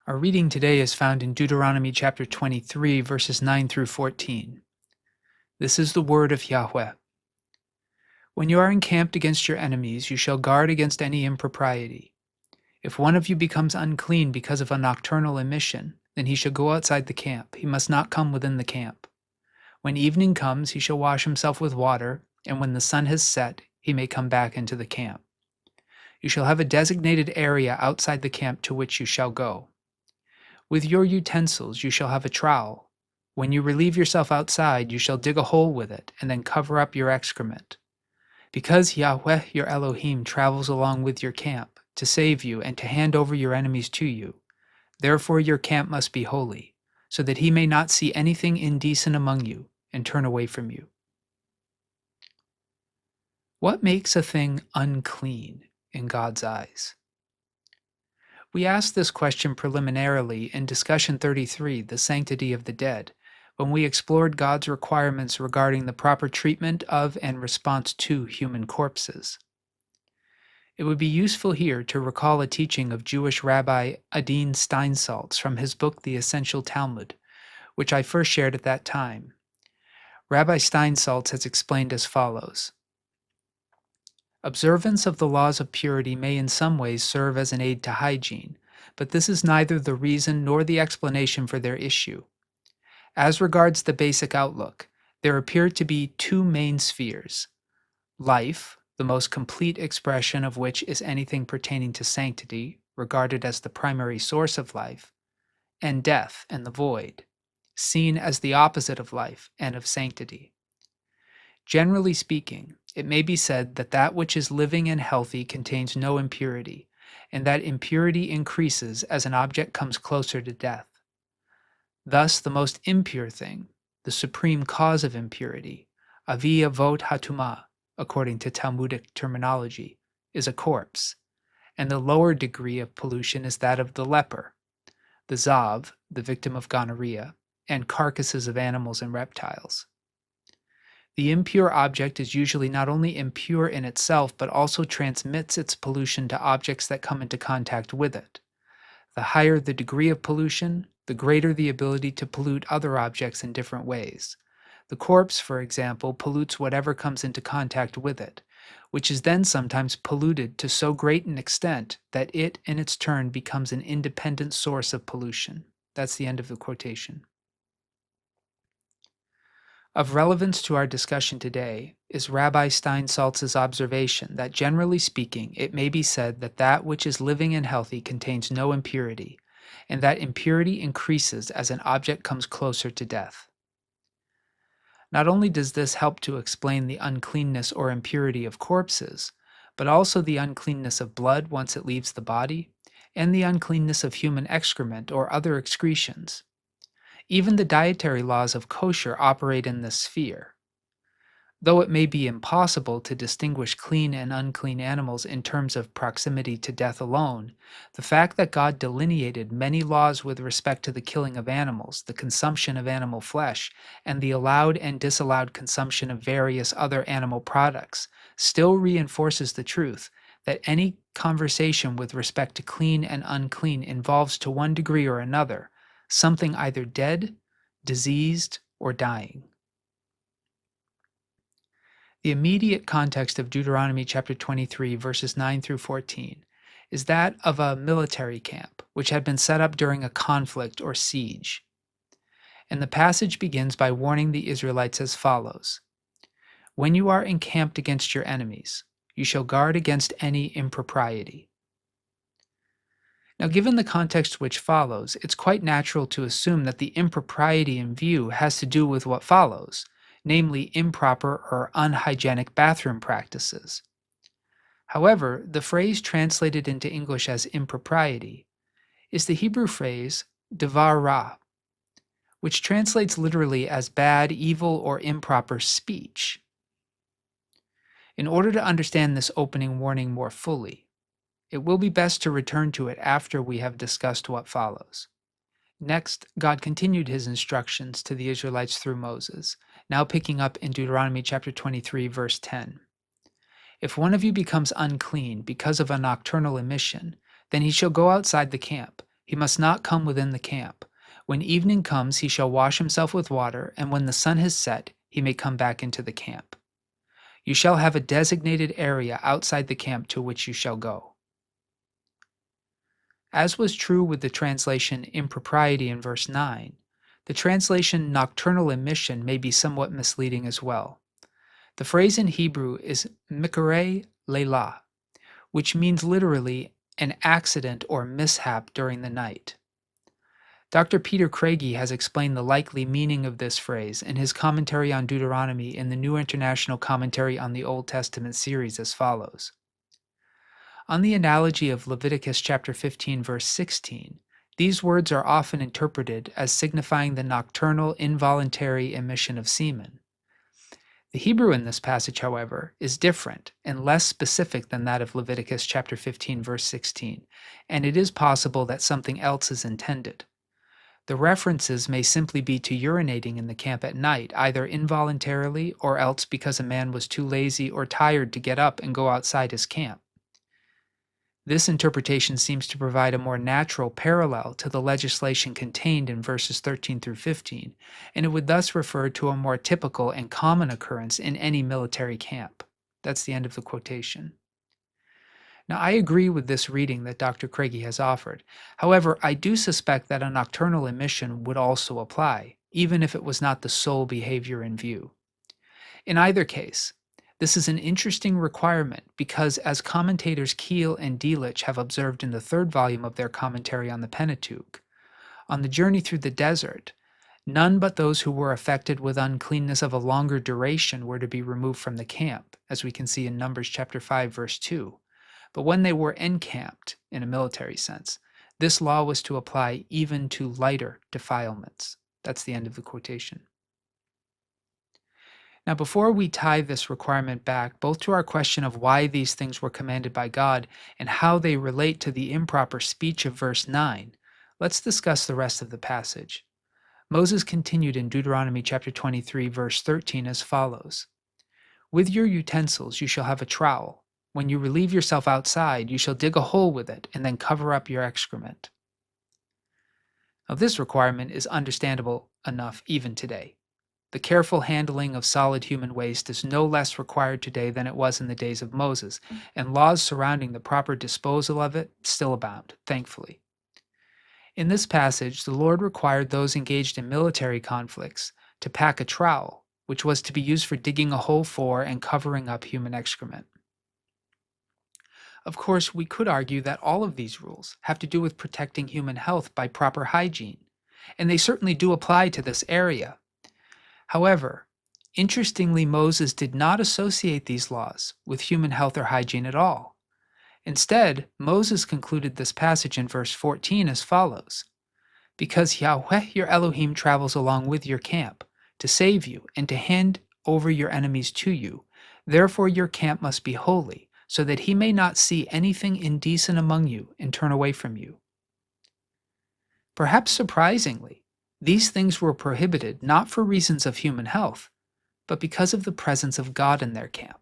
Our reading today is found in Deuteronomy chapter 23, verses 9 through 14. This is the word of Yahweh. When you are encamped against your enemies, you shall guard against any impropriety. If one of you becomes unclean because of a nocturnal emission, then he shall go outside the camp. He must not come within the camp. When evening comes, he shall wash himself with water, and when the sun has set, he may come back into the camp. You shall have a designated area outside the camp to which you shall go. With your utensils you shall have a trowel. When you relieve yourself outside, you shall dig a hole with it, and then cover up your excrement. Because Yahweh your Elohim travels along with your camp, to save you and to hand over your enemies to you, therefore your camp must be holy, so that he may not see anything indecent among you, and turn away from you. What makes a thing unclean in God's eyes? We asked this question preliminarily in Discussion 33, The Sanctity of the Dead, when we explored God's requirements regarding the proper treatment of and response to human corpses. It would be useful here to recall a teaching of Jewish Rabbi Adin Steinsaltz from his book The Essential Talmud, which I first shared at that time. Rabbi Steinsaltz has explained as follows. Observance of the laws of purity may in some ways serve as an aid to hygiene, but this is neither the reason nor the explanation for their issue. As regards the basic outlook, there appear to be two main spheres: life, the most complete expression of which is anything pertaining to sanctity, regarded as the primary source of life, and death and the void, seen as the opposite of life and of sanctity. Generally speaking, it may be said that that which is living and healthy contains no impurity, and that impurity increases as an object comes closer to death. Thus, the most impure thing, the supreme cause of impurity, avi avot hatumah, according to Talmudic terminology, is a corpse, and the lower degree of pollution is that of the leper, the zav, the victim of gonorrhea, and carcasses of animals and reptiles. The impure object is usually not only impure in itself, but also transmits its pollution to objects that come into contact with it. The higher the degree of pollution, the greater the ability to pollute other objects in different ways. The corpse, for example, pollutes whatever comes into contact with it, which is then sometimes polluted to so great an extent that it, in its turn, becomes an independent source of pollution. That's the end of the quotation. Of relevance to our discussion today is Rabbi Steinsaltz's observation that generally speaking, it may be said that that which is living and healthy contains no impurity, and that impurity increases as an object comes closer to death. Not only does this help to explain the uncleanness or impurity of corpses, but also the uncleanness of blood once it leaves the body, and the uncleanness of human excrement or other excretions. Even the dietary laws of kosher operate in this sphere. Though it may be impossible to distinguish clean and unclean animals in terms of proximity to death alone, the fact that God delineated many laws with respect to the killing of animals, the consumption of animal flesh, and the allowed and disallowed consumption of various other animal products still reinforces the truth that any conversation with respect to clean and unclean involves to one degree or another something either dead, diseased, or dying. The immediate context of Deuteronomy chapter 23, verses 9 through 14, is that of a military camp, which had been set up during a conflict or siege. And the passage begins by warning the Israelites as follows: When you are encamped against your enemies, you shall guard against any impropriety. Now, given the context which follows, it's quite natural to assume that the impropriety in view has to do with what follows, namely improper or unhygienic bathroom practices. However, the phrase translated into English as impropriety is the Hebrew phrase devar ra, which translates literally as bad, evil, or improper speech. In order to understand this opening warning more fully, it will be best to return to it after we have discussed what follows. Next, God continued his instructions to the Israelites through Moses, now picking up in Deuteronomy chapter 23, verse 10. If one of you becomes unclean because of a nocturnal emission, then he shall go outside the camp. He must not come within the camp. When evening comes, he shall wash himself with water, and when the sun has set, he may come back into the camp. You shall have a designated area outside the camp to which you shall go. As was true with the translation impropriety in verse 9, the translation nocturnal emission may be somewhat misleading as well. The phrase in Hebrew is mikarei leila, which means literally an accident or mishap during the night. Dr. Peter Craigie has explained the likely meaning of this phrase in his commentary on Deuteronomy in the New International Commentary on the Old Testament series as follows. On the analogy of Leviticus chapter 15 verse 16, these words are often interpreted as signifying the nocturnal involuntary emission of semen. The Hebrew in this passage, however, is different and less specific than that of Leviticus chapter 15 verse 16, and it is possible that something else is intended. The references may simply be to urinating in the camp at night, either involuntarily or else because a man was too lazy or tired to get up and go outside his camp. This interpretation seems to provide a more natural parallel to the legislation contained in verses 13 through 15, and it would thus refer to a more typical and common occurrence in any military camp. That's the end of the quotation. Now, I agree with this reading that Dr. Craigie has offered. However, I do suspect that a nocturnal emission would also apply, even if it was not the sole behavior in view. In either case, this is an interesting requirement because, as commentators Keel and Delitzsch have observed in the third volume of their commentary on the Pentateuch, on the journey through the desert, none but those who were affected with uncleanness of a longer duration were to be removed from the camp, as we can see in Numbers chapter 5, verse 2. But when they were encamped, in a military sense, this law was to apply even to lighter defilements. That's the end of the quotation. Now, before we tie this requirement back both to our question of why these things were commanded by God and how they relate to the improper speech of verse 9, let's discuss the rest of the passage. Moses continued in Deuteronomy chapter 23, verse 13 as follows. With your utensils you shall have a trowel. When you relieve yourself outside, you shall dig a hole with it and then cover up your excrement. Now, this requirement is understandable enough even today. The careful handling of solid human waste is no less required today than it was in the days of Moses, and laws surrounding the proper disposal of it still abound, thankfully. In this passage, the Lord required those engaged in military conflicts to pack a trowel, which was to be used for digging a hole for and covering up human excrement. Of course, we could argue that all of these rules have to do with protecting human health by proper hygiene, and they certainly do apply to this area. However, interestingly, Moses did not associate these laws with human health or hygiene at all. Instead, Moses concluded this passage in verse 14 as follows: Because Yahweh your Elohim travels along with your camp to save you and to hand over your enemies to you, therefore your camp must be holy, so that he may not see anything indecent among you and turn away from you. Perhaps surprisingly, these things were prohibited not for reasons of human health, but because of the presence of God in their camp.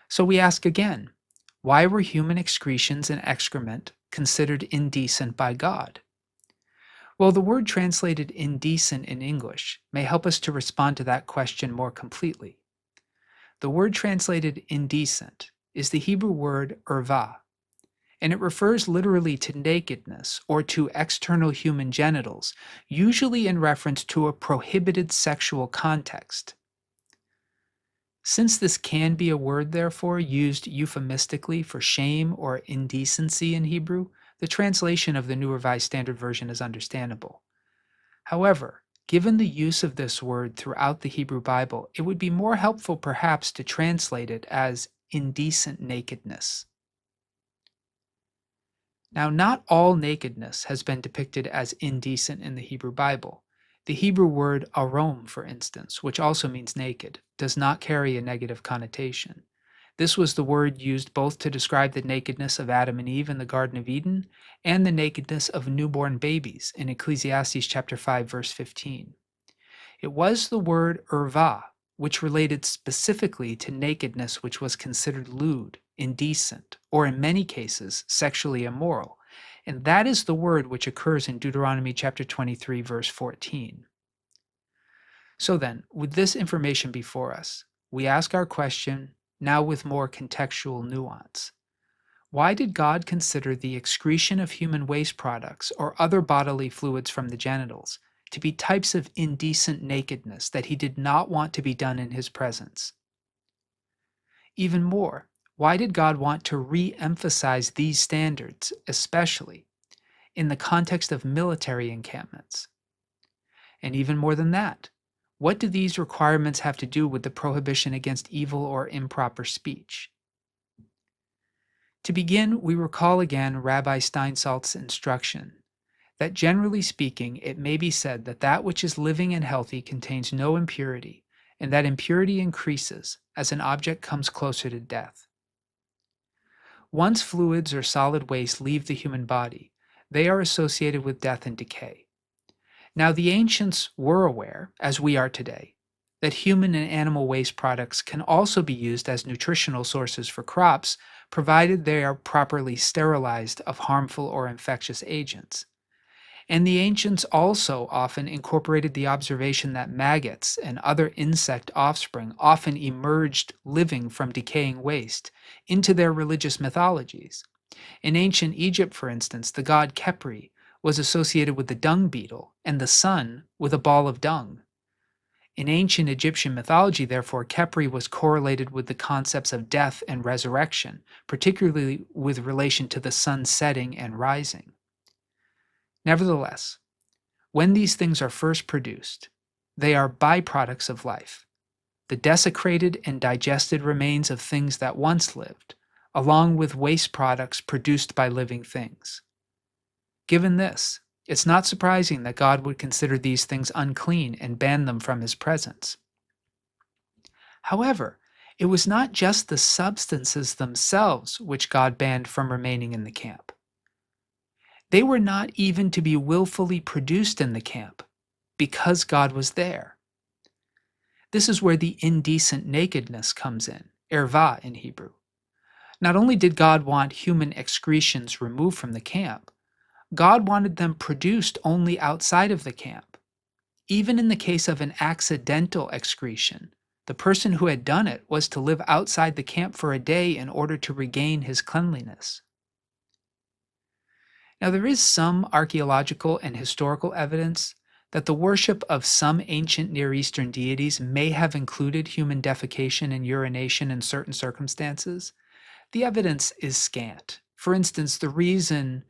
So we ask again, why were human excretions and excrement considered indecent by God? Well, the word translated indecent in English may help us to respond to that question more completely. The word translated indecent is the Hebrew word erva, and it refers literally to nakedness or to external human genitals, usually in reference to a prohibited sexual context. Since this can be a word, therefore, used euphemistically for shame or indecency in Hebrew, the translation of the New Revised Standard Version is understandable. However, given the use of this word throughout the Hebrew Bible, it would be more helpful perhaps to translate it as indecent nakedness. Now, not all nakedness has been depicted as indecent in the Hebrew Bible. The Hebrew word arom, for instance, which also means naked, does not carry a negative connotation. This was the word used both to describe the nakedness of Adam and Eve in the Garden of Eden and the nakedness of newborn babies in Ecclesiastes chapter 5, verse 15. It was the word erva, which related specifically to nakedness which was considered lewd, indecent, or in many cases sexually immoral, And that is the word which occurs in Deuteronomy chapter 23, verse 14. So then, with this information before us, we ask our question now with more contextual nuance. Why did God consider the excretion of human waste products or other bodily fluids from the genitals to be types of indecent nakedness that he did not want to be done in his presence? Even more, why did God want to re emphasize these standards, especially in the context of military encampments? And even more than that, what do these requirements have to do with the prohibition against evil or improper speech? To begin, we recall again Rabbi Steinsaltz's instruction that generally speaking, it may be said that that which is living and healthy contains no impurity, and that impurity increases as an object comes closer to death. Once fluids or solid waste leave the human body, they are associated with death and decay. Now, the ancients were aware, as we are today, that human and animal waste products can also be used as nutritional sources for crops, provided they are properly sterilized of harmful or infectious agents. And the ancients also often incorporated the observation that maggots and other insect offspring often emerged living from decaying waste into their religious mythologies. In ancient Egypt, for instance, the god Khepri was associated with the dung beetle and the sun with a ball of dung. In ancient Egyptian mythology, therefore, Khepri was correlated with the concepts of death and resurrection, particularly with relation to the sun setting and rising. Nevertheless, when these things are first produced, they are byproducts of life, the desecrated and digested remains of things that once lived, along with waste products produced by living things. Given this, it's not surprising that God would consider these things unclean and ban them from his presence. However, it was not just the substances themselves which God banned from remaining in the camp. They were not even to be willfully produced in the camp, because God was there. This is where the indecent nakedness comes in, erva in Hebrew. Not only did God want human excretions removed from the camp, God wanted them produced only outside of the camp. Even in the case of an accidental excretion, the person who had done it was to live outside the camp for a day in order to regain his cleanliness. Now, there is some archaeological and historical evidence that the worship of some ancient Near Eastern deities may have included human defecation and urination in certain circumstances. The evidence is scant. For instance, the reason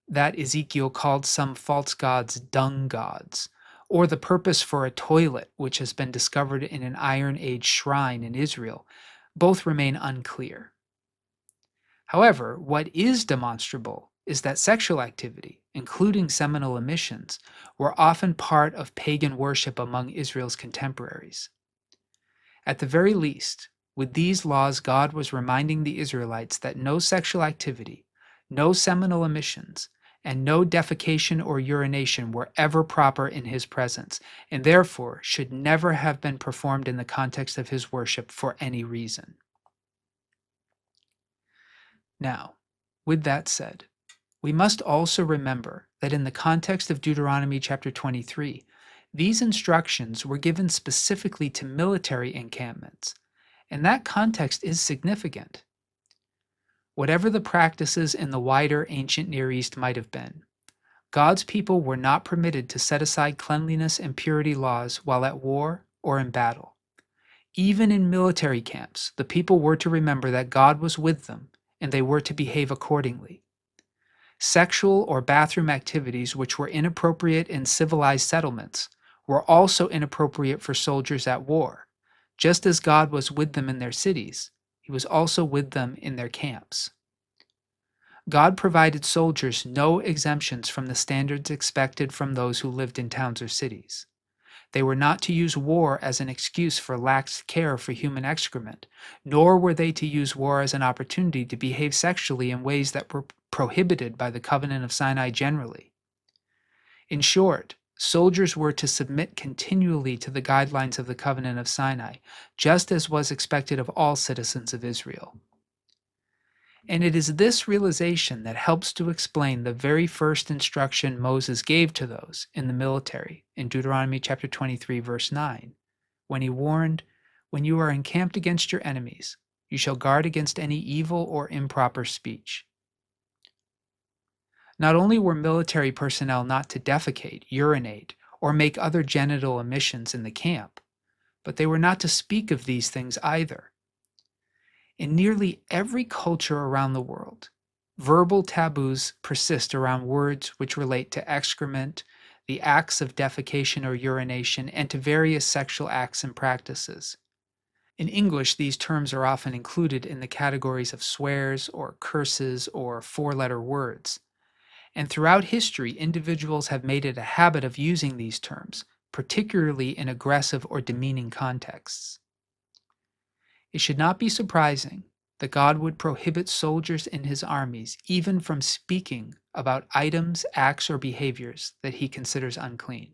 that Ezekiel called some false gods dung gods, or the purpose for a toilet which has been discovered in an Iron Age shrine in Israel, both remain unclear. However, what is demonstrable is that sexual activity, including seminal emissions, were often part of pagan worship among Israel's contemporaries. At the very least, with these laws, God was reminding the Israelites that no sexual activity, no seminal emissions, and no defecation or urination were ever proper in his presence, and therefore should never have been performed in the context of his worship for any reason. Now, with that said, we must also remember that in the context of Deuteronomy chapter 23, these instructions were given specifically to military encampments, and that context is significant. Whatever the practices in the wider ancient Near East might have been, God's people were not permitted to set aside cleanliness and purity laws while at war or in battle. Even in military camps, the people were to remember that God was with them and they were to behave accordingly. Sexual or bathroom activities which were inappropriate in civilized settlements were also inappropriate for soldiers at war. Just as God was with them in their cities, he was also with them in their camps. God provided soldiers no exemptions from the standards expected from those who lived in towns or cities. They were not to use war as an excuse for lax care for human excrement, nor were they to use war as an opportunity to behave sexually in ways that were prohibited by the Covenant of Sinai generally. In short, soldiers were to submit continually to the guidelines of the Covenant of Sinai, just as was expected of all citizens of Israel. And it is this realization that helps to explain the very first instruction Moses gave to those in the military in Deuteronomy chapter 23, verse 9, when he warned, "When you are encamped against your enemies, you shall guard against any evil or improper speech." Not only were military personnel not to defecate, urinate, or make other genital emissions in the camp, but they were not to speak of these things either. In nearly every culture around the world, verbal taboos persist around words which relate to excrement, the acts of defecation or urination, and to various sexual acts and practices. In English, these terms are often included in the categories of swears or curses or four-letter words. And throughout history, individuals have made it a habit of using these terms, particularly in aggressive or demeaning contexts. It should not be surprising that God would prohibit soldiers in his armies even from speaking about items, acts, or behaviors that he considers unclean.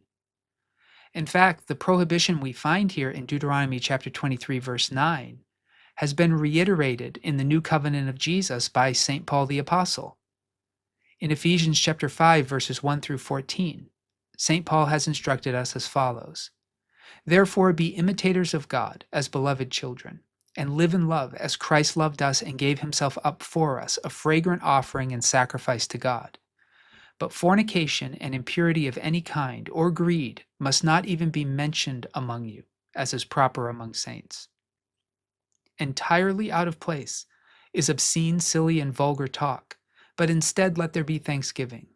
In fact, the prohibition we find here in Deuteronomy chapter 23, verse 9, has been reiterated in the New Covenant of Jesus by St. Paul the Apostle. In Ephesians chapter 5, verses 1 through 14, St. Paul has instructed us as follows: "Therefore be imitators of God as beloved children, and live in love as Christ loved us and gave himself up for us, a fragrant offering and sacrifice to God. But fornication and impurity of any kind, or greed, must not even be mentioned among you, as is proper among saints." Entirely out of place is obscene, silly, and vulgar talk, but instead let there be thanksgiving.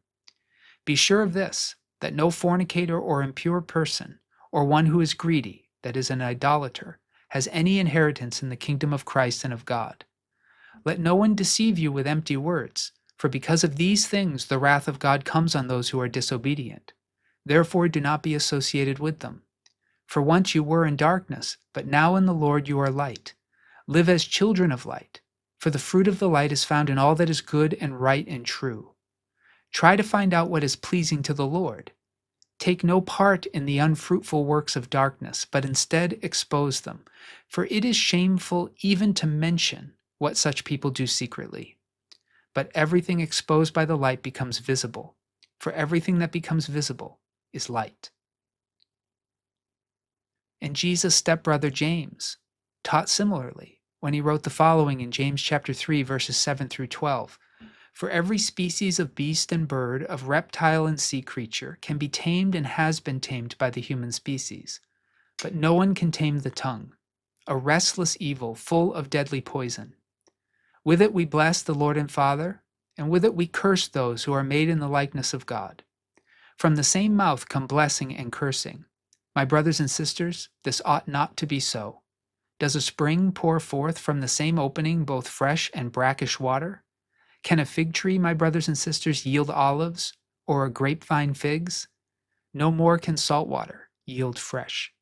Be sure of this, that no fornicator or impure person, or one who is greedy, that is, an idolater, has any inheritance in the kingdom of Christ and of God. Let no one deceive you with empty words, for because of these things the wrath of God comes on those who are disobedient. Therefore do not be associated with them. For once you were in darkness, but now in the Lord you are light. Live as children of light, for the fruit of the light is found in all that is good and right and true. Try to find out what is pleasing to the Lord. Take no part in the unfruitful works of darkness, but instead expose them, for it is shameful even to mention what such people do secretly. But everything exposed by the light becomes visible, for everything that becomes visible is light. And Jesus' stepbrother James taught similarly when he wrote the following in James chapter 3, verses 7 through 12. "For every species of beast and bird, of reptile and sea creature, can be tamed and has been tamed by the human species. But no one can tame the tongue, a restless evil full of deadly poison. With it we bless the Lord and Father, and with it we curse those who are made in the likeness of God. From the same mouth come blessing and cursing. My brothers and sisters, this ought not to be so. Does a spring pour forth from the same opening both fresh and brackish water? Can a fig tree, my brothers and sisters, yield olives, or a grapevine figs? No more can salt water yield fresh."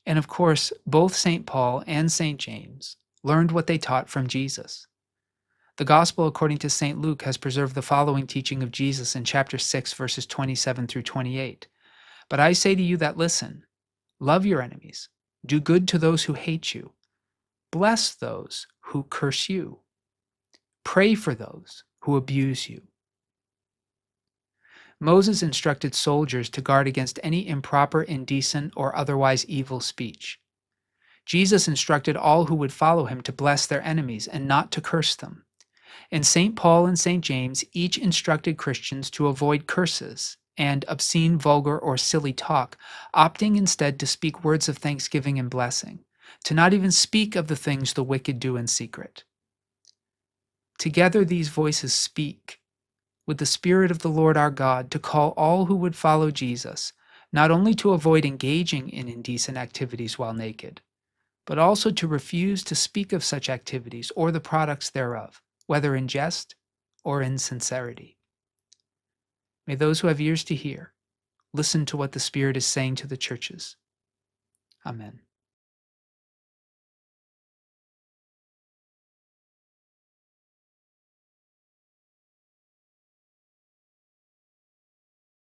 And of course, both St. Paul and St. James learned what they taught from Jesus. The Gospel according to St. Luke has preserved the following teaching of Jesus in chapter 6, verses 27 through 28. "But I say to you that listen, love your enemies, do good to those who hate you, bless those who curse you, pray for those who abuse you." Moses instructed soldiers to guard against any improper, indecent, or otherwise evil speech. Jesus instructed all who would follow him to bless their enemies and not to curse them. And St. Paul and St. James each instructed Christians to avoid curses and obscene, vulgar, or silly talk, opting instead to speak words of thanksgiving and blessing, to not even speak of the things the wicked do in secret. Together these voices speak with the Spirit of the Lord our God to call all who would follow Jesus not only to avoid engaging in indecent activities while naked, but also to refuse to speak of such activities or the products thereof, whether in jest or in sincerity. May those who have ears to hear listen to what the Spirit is saying to the churches. Amen.